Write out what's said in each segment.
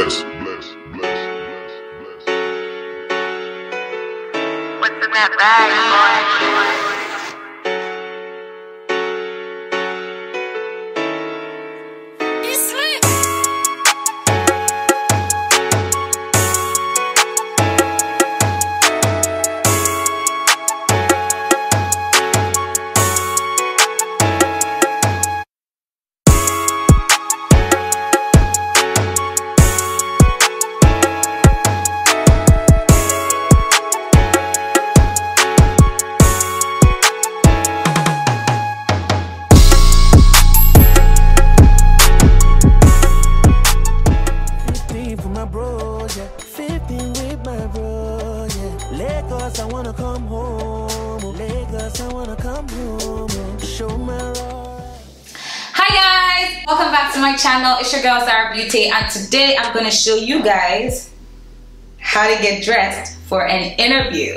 bless. What's in that bag, boy? I wanna come home. Lagos, I wanna come home. Show my ride. Hi guys, welcome back to my channel. It's your girl Sarah Beauty, and today I'm gonna show you guys how to get dressed for an interview.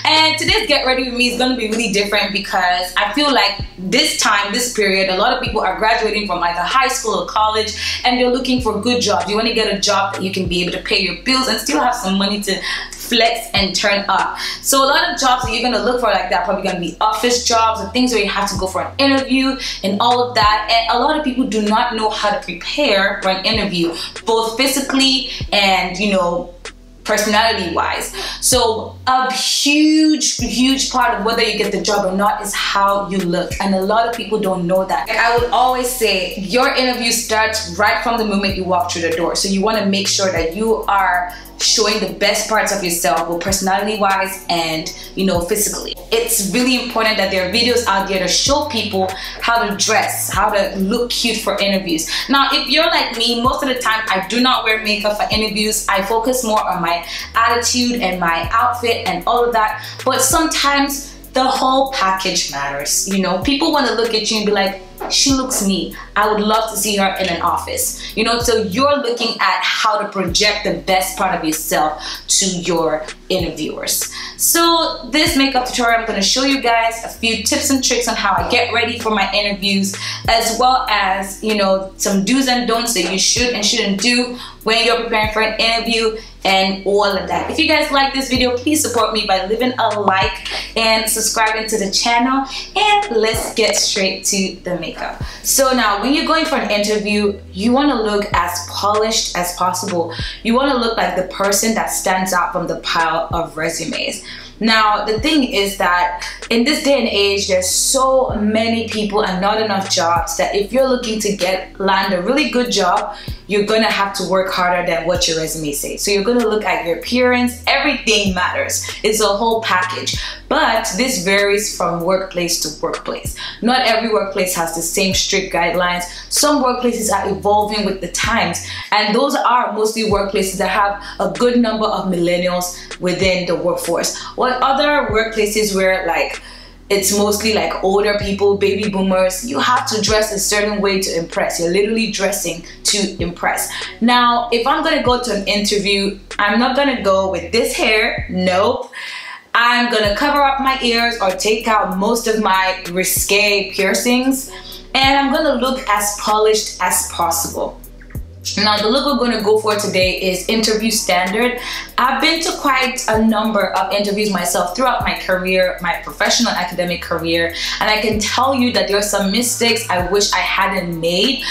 And today's get ready with me is gonna be really different because I feel like this period, a lot of people are graduating from either high school or college and they're looking for good jobs. You want to get a job that you can be able to pay your bills and still have some money to flex and turn up. So a lot of jobs that you're gonna look for like that are probably gonna be office jobs and things where you have to go for an interview and all of that. And a lot of people do not know how to prepare for an interview, both physically and, you know, personality wise. So a huge part of whether you get the job or not is how you look, and a lot of people don't know that. And I would always say your interview starts right from the moment you walk through the door, so you want to make sure that you are showing the best parts of yourself, both personality wise and, you know, physically. It's really important that there are videos out there to show people how to dress, how to look cute for interviews. Now if you're like me, most of the time I do not wear makeup for interviews. I focus more on my attitude and my outfit and all of that, but sometimes the whole package matters. You know, people want to look at you and be like, she looks neat. I would love to see her in an office. You know, so you're looking at how to project the best part of yourself to your interviewers. So this makeup tutorial, I'm going to show you guys a few tips and tricks on how I get ready for my interviews, as well as, you know, some do's and don'ts that you should and shouldn't do when you're preparing for an interview and all of that. If you guys like this video, please support me by leaving a like and subscribing to the channel, and let's get straight to the makeup. So now when you're going for an interview, you want to look as polished as possible. You want to look like the person that stands out from the pile of resumes. Now the thing is that in this day and age, there's so many people and not enough jobs that if you're looking to land a really good job, you're gonna have to work harder than what your resume says. So you're gonna look at your appearance. Everything matters. It's a whole package. But this varies from workplace to workplace. Not every workplace has the same strict guidelines. Some workplaces are evolving with the times, and those are mostly workplaces that have a good number of millennials within the workforce. What other workplaces where like it's mostly like older people, baby boomers, you have to dress a certain way to impress. You're literally dressing to impress. Now, if I'm gonna go to an interview, I'm not gonna go with this hair, nope. I'm gonna cover up my ears or take out most of my risque piercings, and I'm gonna look as polished as possible. Now the look we're going to go for today is interview standard. I've been to quite a number of interviews myself throughout my career, my professional academic career, and I can tell you that there are some mistakes I wish I hadn't made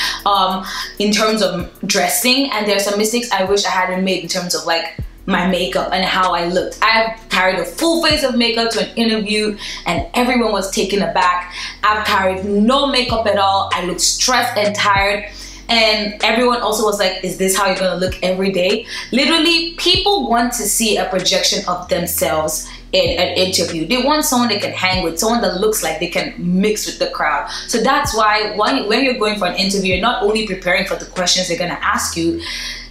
in terms of dressing, and there are some mistakes I wish I hadn't made in terms of like my makeup and how I looked. I carried a full face of makeup to an interview and everyone was taken aback. I've carried no makeup at all. I looked stressed and tired. And everyone also was like, is this how you're gonna look every day? Literally, people want to see a projection of themselves in an interview. They want someone they can hang with, someone that looks like they can mix with the crowd. So that's why when you're going for an interview, you're not only preparing for the questions they're gonna ask you,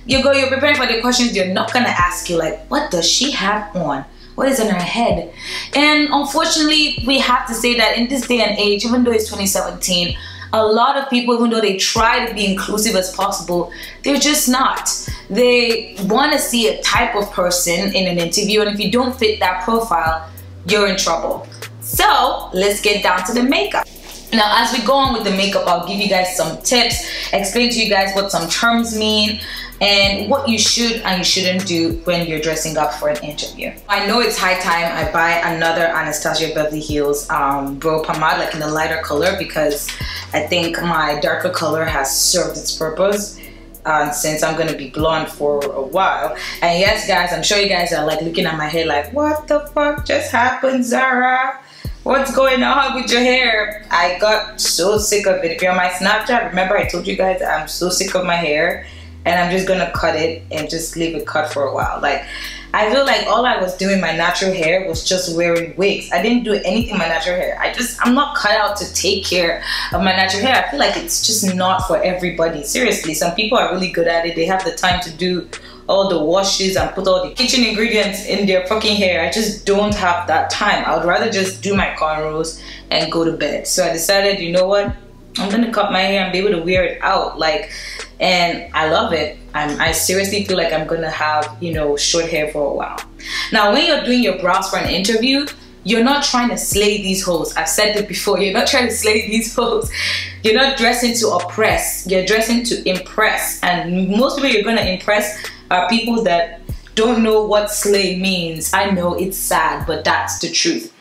you're preparing for the questions they're not gonna ask you, like, what does she have on? What is in her head? And unfortunately, we have to say that in this day and age, even though it's 2017, a lot of people, even though they try to be inclusive as possible, they're just not. They want to see a type of person in an interview, and if you don't fit that profile, you're in trouble. So let's get down to the makeup. Now, as we go on with the makeup, I'll give you guys some tips, explain to you guys what some terms mean, and what you should and you shouldn't do when you're dressing up for an interview. I know it's high time I buy another Anastasia Beverly Hills brow pomade, like in a lighter color, because I think my darker color has served its purpose. Since I'm gonna be blonde for a while. And yes guys, I'm sure you guys are like looking at my hair like, what the fuck just happened, Zara? What's going on with your hair? I got so sick of it. If you're on my Snapchat, remember I told you guys I'm so sick of my hair, and I'm just gonna cut it and just leave it cut for a while. Like, I feel like all I was doing my natural hair was just wearing wigs. I didn't do anything with my natural hair. I'm not cut out to take care of my natural hair. I feel like it's just not for everybody. Seriously, some people are really good at it. They have the time to do all the washes and put all the kitchen ingredients in their fucking hair. I just don't have that time. I would rather just do my cornrows and go to bed. So I decided, you know what? I'm gonna cut my hair and be able to wear it out. Like, and I love it. I seriously feel like I'm gonna have, you know, short hair for a while. Now, when you're doing your brows for an interview, you're not trying to slay these hoes. I've said it before. You're not trying to slay these hoes. You're not dressing to oppress. You're dressing to impress. And most people you're gonna impress are people that don't know what slay means. I know it's sad, but that's the truth.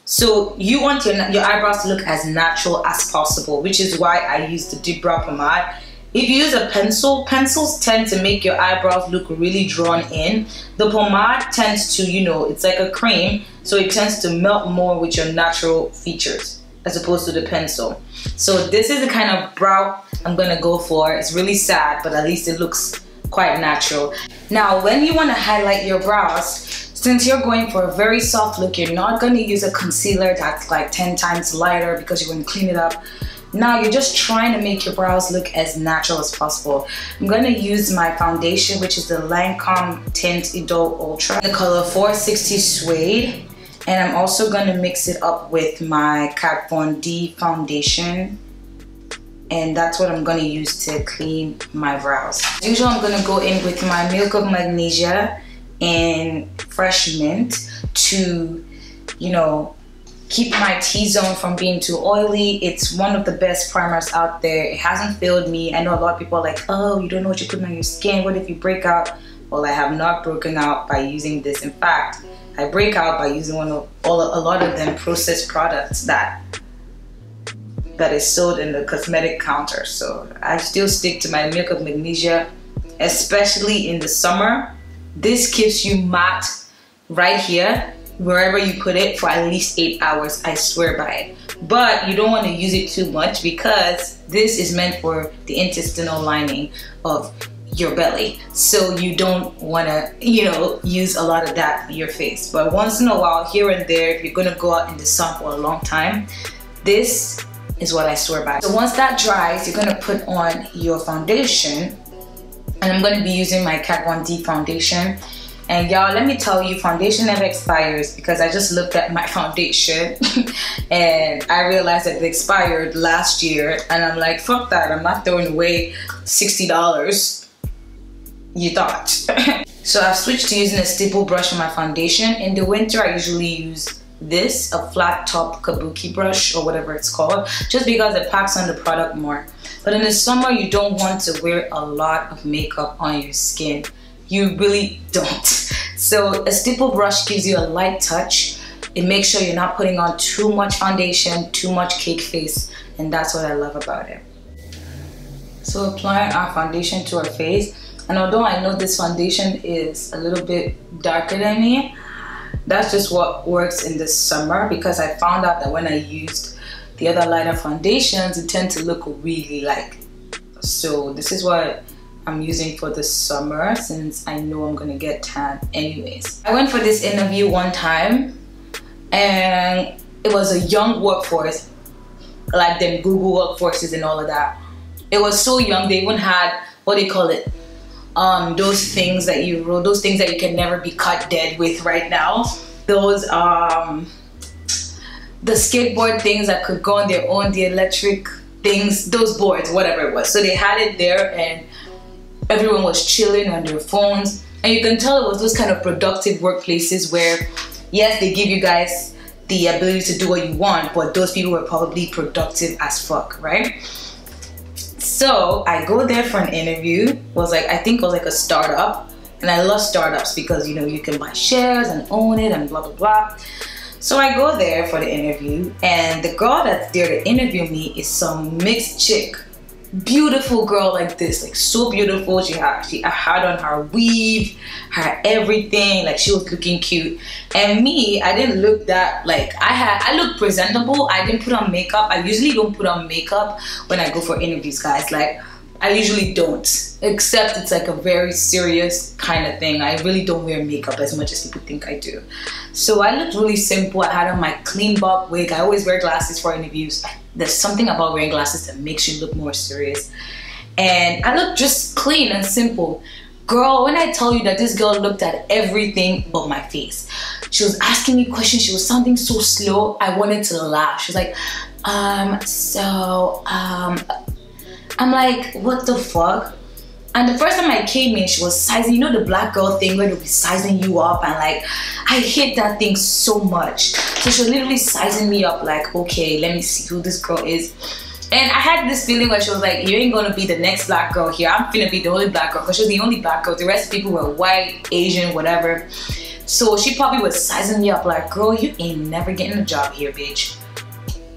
So you want your eyebrows to look as natural as possible, which is why I use the deep brow pomade. If you use a pencil, pencils tend to make your eyebrows look really drawn in. The pomade tends to, you know, it's like a cream, so it tends to melt more with your natural features as opposed to the pencil. So this is the kind of brow I'm gonna go for. It's really sad, but at least it looks quite natural. Now, when you want to highlight your brows, since you're going for a very soft look, you're not going to use a concealer that's like 10 times lighter because you're going to clean it up. Now you're just trying to make your brows look as natural as possible. I'm going to use my foundation, which is the Lancome Tint Idole Ultra, the color 460 Suede, and I'm also going to mix it up with my Kat Von D foundation. And that's what I'm going to use to clean my brows. As usual, I'm going to go in with my Milk of Magnesia and Fresh Mint to, you know, keep my T-zone from being too oily. It's one of the best primers out there. It hasn't failed me. I know a lot of people are like, oh, you don't know what you're putting on your skin. What if you break out? Well, I have not broken out by using this. In fact, I break out by using a lot of them processed products that is sold in the cosmetic counter. So I still stick to my Milk of Magnesia, especially in the summer. This keeps you matte right here, wherever you put it, for at least 8 hours. I swear by it. But you don't want to use it too much because this is meant for the intestinal lining of your belly. So you don't want to, you know, use a lot of that on your face. But once in a while, here and there, if you're going to go out in the sun for a long time, this is what I swear by. So once that dries, you're gonna put on your foundation, and I'm gonna be using my Kat Von D foundation. And y'all, let me tell you, foundation never expires, because I just looked at my foundation and I realized that it expired last year, and I'm like, fuck that, I'm not throwing away $60. You thought. So I've switched to using a stipple brush for my foundation. In the winter, I usually use this, a flat top kabuki brush or whatever it's called, just because it packs on the product more. But in the summer, you don't want to wear a lot of makeup on your skin. You really don't. So a stipple brush gives you a light touch. It makes sure you're not putting on too much foundation, too much cake face, and that's what I love about it. So applying our foundation to our face, and although I know this foundation is a little bit darker than me, that's just what works in the summer, because I found out that when I used the other lighter foundations, it tend to look really light. So this is what I'm using for the summer, since I know I'm gonna get tan anyways. I went for this interview one time, and it was a young workforce, like them Google workforces and all of that. It was so young, they even had, what do you call it? Those things that you roll, those things that you can never be cut dead with right now. Those the skateboard things that could go on their own, the electric things, those boards, whatever it was. So they had it there, and everyone was chilling on their phones, and you can tell it was those kind of productive workplaces where, yes, they give you guys the ability to do what you want, but those people were probably productive as fuck, right? So I go there for an interview. I think it was like a startup, and I love startups because you know you can buy shares and own it and blah blah blah. So I go there for the interview, and the girl that's there to interview me is some mixed chick. Beautiful girl like this, like so beautiful. She had on her weave, her everything, like she was looking cute. And me, I didn't look that, like I looked presentable. I didn't put on makeup. I usually don't put on makeup when I go for interviews, guys. Like I usually don't, except it's like a very serious kind of thing. I really don't wear makeup as much as people think I do. So I looked really simple. I had on my clean bob wig. I always wear glasses for interviews. There's something about wearing glasses that makes you look more serious. And I looked just clean and simple. Girl, when I tell you that this girl looked at everything but my face. She was asking me questions. She was sounding so slow. I wanted to laugh. She was like, I'm like, what the fuck? And the first time I came in, she was sizing, you know the black girl thing where they'll be sizing you up, and like, I hate that thing so much. So she was literally sizing me up like, okay, let me see who this girl is. And I had this feeling where she was like, you ain't gonna be the next black girl here. I'm gonna be the only black girl, because she was the only black girl. The rest of the people were white, Asian, whatever. So she probably was sizing me up like, girl, you ain't never getting a job here, bitch.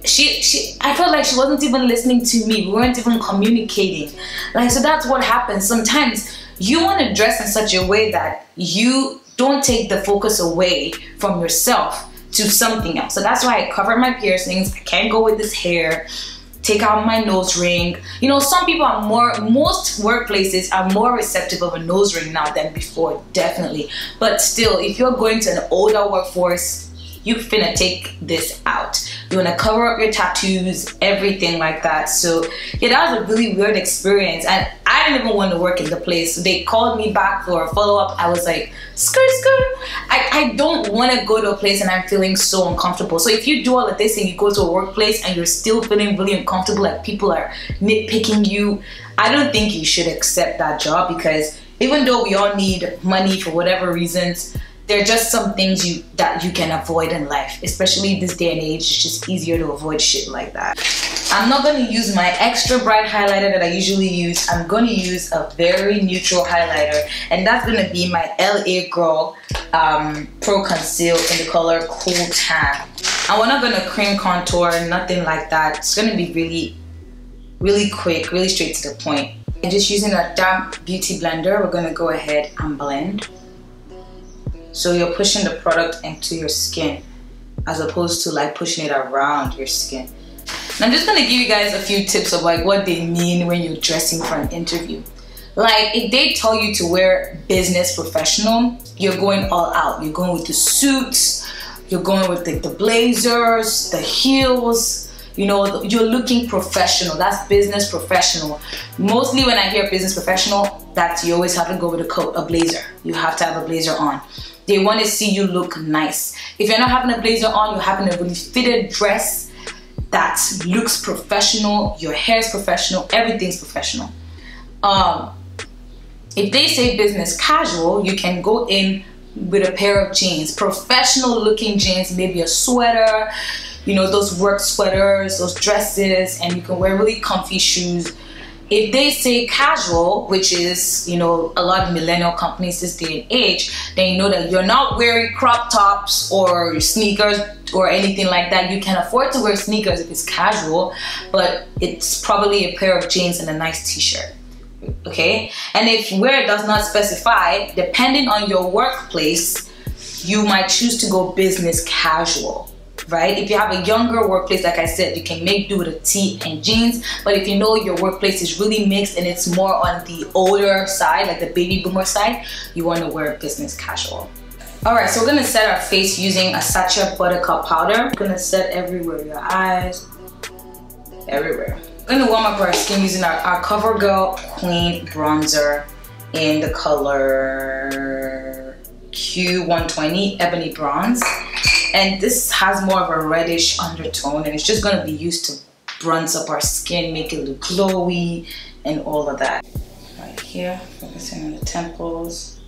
I felt like she wasn't even listening to me. We weren't even communicating. Like, so that's what happens. Sometimes you want to dress in such a way that you don't take the focus away from yourself to something else. So that's why I cover my piercings. I can't go with this hair. Take out my nose ring. You know, some people are most workplaces are more receptive of a nose ring now than before, definitely. But still, if you're going to an older workforce, you finna take this out. You wanna cover up your tattoos, everything like that. So yeah, that was a really weird experience, and I didn't even want to work in the place. So they called me back for a follow-up. I was like, skirt. I don't want to go to a place and I'm feeling so uncomfortable. So if you do all of this and you go to a workplace and you're still feeling really uncomfortable, like people are nitpicking you, I don't think you should accept that job, because even though we all need money for whatever reasons, there are just some things that you can avoid in life, especially this day and age. It's just easier to avoid shit like that. I'm not going to use my extra bright highlighter that I usually use. I'm going to use a very neutral highlighter, and that's going to be my LA Girl Pro Conceal in the color Cool Tan. And we're not going to cream contour, nothing like that. It's going to be really, really quick, really straight to the point. And just using a damp beauty blender, we're going to go ahead and blend. So you're pushing the product into your skin as opposed to like pushing it around your skin. And I'm just gonna give you guys a few tips of like what they mean when you're dressing for an interview. Like if they tell you to wear business professional, you're going all out. You're going with the suits, you're going with the blazers, the heels, you know, you're looking professional. That's business professional. Mostly when I hear business professional, that's you always have to go with a coat, a blazer. You have to have a blazer on. They want to see you look nice. If you're not having a blazer on, you're having a really fitted dress that looks professional, your hair's professional, everything's professional. If they say business casual, you can go in with a pair of jeans, professional looking jeans, maybe a sweater, you know, those work sweaters, those dresses, and you can wear really comfy shoes. If they say casual, which is, you know, a lot of millennial companies this day and age, then you know that you're not wearing crop tops or sneakers or anything like that. You can afford to wear sneakers if it's casual, but it's probably a pair of jeans and a nice t-shirt. Okay? And if where it does not specify, depending on your workplace, you might choose to go business casual. Right? If you have a younger workplace, like I said, you can make do with a tee and jeans. But if you know your workplace is really mixed and it's more on the older side, like the baby boomer side, you want to wear business casual. Alright, so we're going to set our face using a Sacha Buttercup powder. We're going to set everywhere, your eyes, everywhere. We're going to warm up our skin using our CoverGirl Queen bronzer in the color Q120 Ebony Bronze. And this has more of a reddish undertone, and it's just going to be used to bronze up our skin, make it look glowy and all of that. Right here, focusing on the temples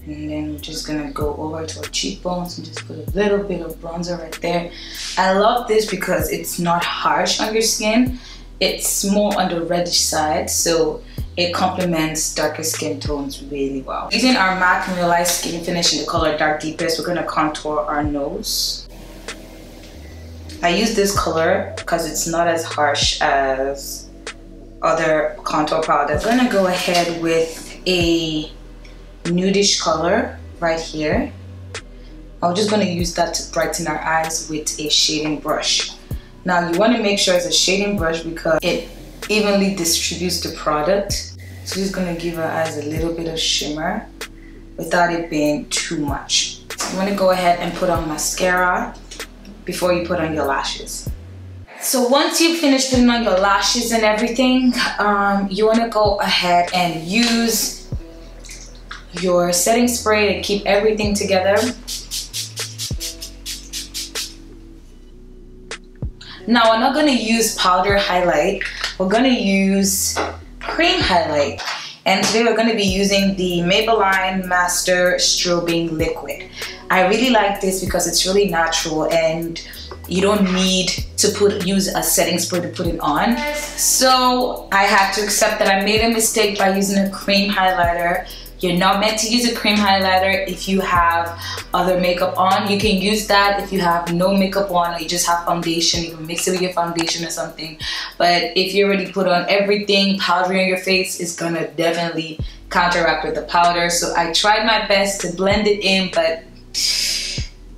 And then we're just gonna go over to our cheekbones and just put a little bit of bronzer right there. I love this because it's not harsh on your skin. It's more on the reddish side, so it complements darker skin tones really well. Using our MAC Mineralized Skin Finish in the color Dark Deepest, we're gonna contour our nose. I use this color because it's not as harsh as other contour powders. I'm gonna go ahead with a nudish color right here. I'm just going to use that to brighten our eyes with a shading brush. Now you want to make sure it's a shading brush because it evenly distributes the product. So just going to give our eyes a little bit of shimmer without it being too much. You want to go ahead and put on mascara before you put on your lashes. So once you've finished putting on your lashes and everything, you want to go ahead and use your setting spray to keep everything together. Now we're not going to use powder highlight, we're going to use cream highlight. And today we're going to be using the Maybelline Master Strobing Liquid. I really like this because it's really natural and you don't need to use a setting spray to put it on. So I had to accept that I made a mistake by using a cream highlighter. You're not meant to use a cream highlighter if you have other makeup on. You can use that if you have no makeup on or you just have foundation. You can mix it with your foundation or something. But if you already put on everything, powder on your face is gonna definitely counteract with the powder. So I tried my best to blend it in, but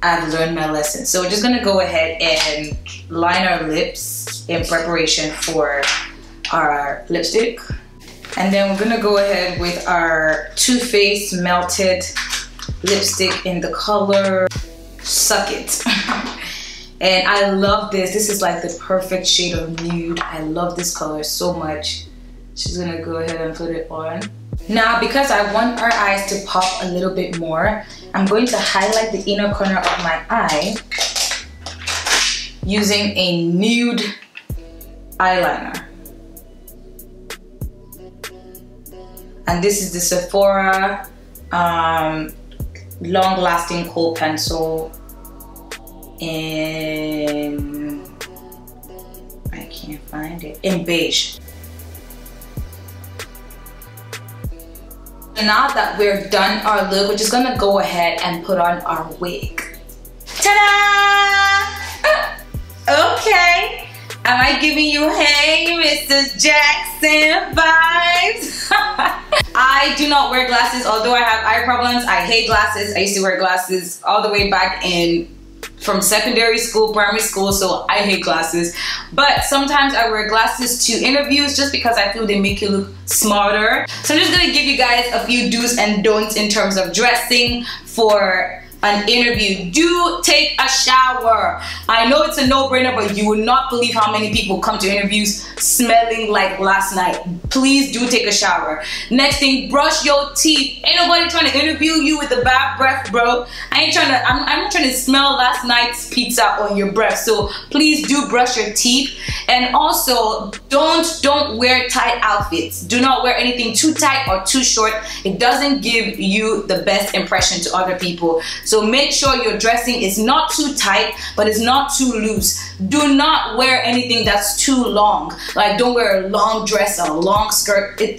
I've learned my lesson. So we're just gonna go ahead and line our lips in preparation for our lipstick. And then we're gonna go ahead with our Too Faced Melted Lipstick in the color Suck It. And I love this. This is like the perfect shade of nude. I love this color so much. She's gonna go ahead and put it on. Now, because I want our eyes to pop a little bit more, I'm going to highlight the inner corner of my eye using a nude eyeliner. And this is the Sephora long-lasting kohl pencil in, I can't find it, in beige. Now that we're done our look, we're just gonna go ahead and put on our wig. Ta-da! Okay. Am I giving you, hey, Mr. Jackson vibes? I do not wear glasses, although I have eye problems. I hate glasses. I used to wear glasses all the way back from secondary school, primary school, so I hate glasses. But sometimes I wear glasses to interviews just because I feel they make you look smarter. So I'm just gonna give you guys a few do's and don'ts in terms of dressing for an interview. Do take a shower. I know it's a no-brainer, but you will not believe how many people come to interviews smelling like last night. Please do take a shower. Next thing, brush your teeth. Ain't nobody trying to interview you with a bad breath, bro. I'm not trying to smell last night's pizza on your breath. So please do brush your teeth. And also, don't wear tight outfits. Do not wear anything too tight or too short. It doesn't give you the best impression to other people. So make sure your dressing is not too tight, but it's not too loose. Do not wear anything that's too long. Like, don't wear a long dress or a long skirt. It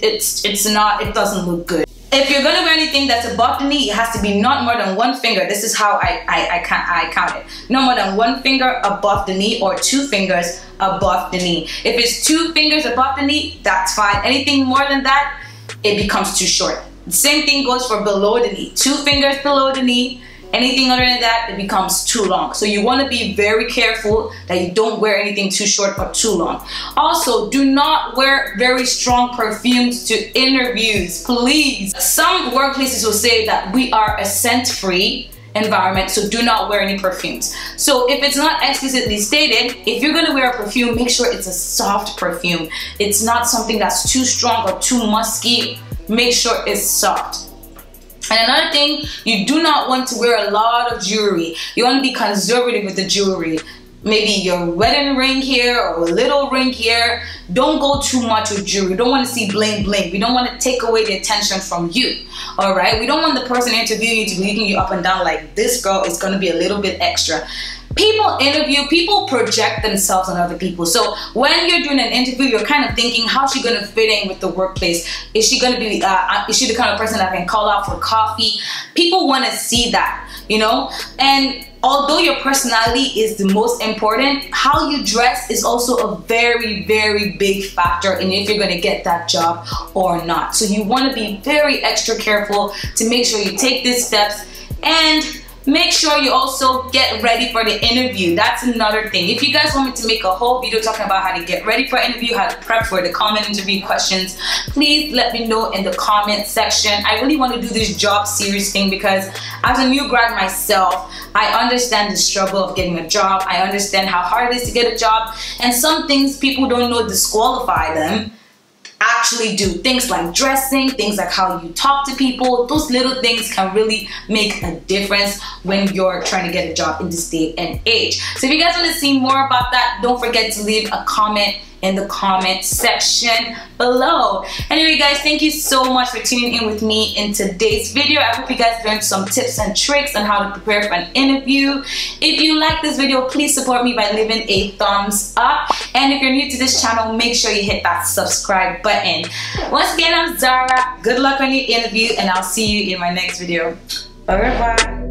doesn't look good. If you're gonna wear anything that's above the knee, it has to be not more than one finger. This is how I count it. No more than one finger above the knee or 2 fingers above the knee. If it's 2 fingers above the knee, that's fine. Anything more than that, it becomes too short. The same thing goes for below the knee. 2 fingers below the knee. Anything other than that, it becomes too long. So you want to be very careful that you don't wear anything too short or too long. Also, do not wear very strong perfumes to interviews, please. Some workplaces will say that we are a scent-free environment, so do not wear any perfumes. So if it's not explicitly stated, if you're gonna wear a perfume, make sure it's a soft perfume. It's not something that's too strong or too musky. Make sure it's soft. And another thing, you do not want to wear a lot of jewelry. You want to be conservative with the jewelry. maybe your wedding ring here or a little ring here. Don't go too much with jewelry. We don't want to see bling bling. We don't want to take away the attention from you. All right, we don't want the person interviewing you to be looking you up and down like this girl is going to be a little bit extra. People interview, people project themselves on other people. So when you're doing an interview, you're kind of thinking, how's she going to fit in with the workplace? Is she going to be, is she the kind of person that can call out for coffee? People want to see that, you know? And although your personality is the most important, how you dress is also a very, very big factor in if you're going to get that job or not. So you want to be very extra careful to make sure you take these steps, and make sure you also get ready for the interview. That's another thing. If you guys want me to make a whole video talking about how to get ready for an interview, how to prep for the common interview questions, please let me know in the comment section. I really want to do this job series thing because as a new grad myself, I understand the struggle of getting a job. I understand how hard it is to get a job, and some things people don't know disqualify them. Actually do things like dressing, things like how you talk to people. Those little things can really make a difference when you're trying to get a job in this day and age. So if you guys want to see more about that, don't forget to leave a comment in the comment section below. Anyway guys, thank you so much for tuning in with me in today's video. I hope you guys learned some tips and tricks on how to prepare for an interview. If you like this video, please support me by leaving a thumbs up, and if you're new to this channel, make sure you hit that subscribe button. Once again, I'm Zara. Good luck on your interview, and I'll see you in my next video. Au revoir.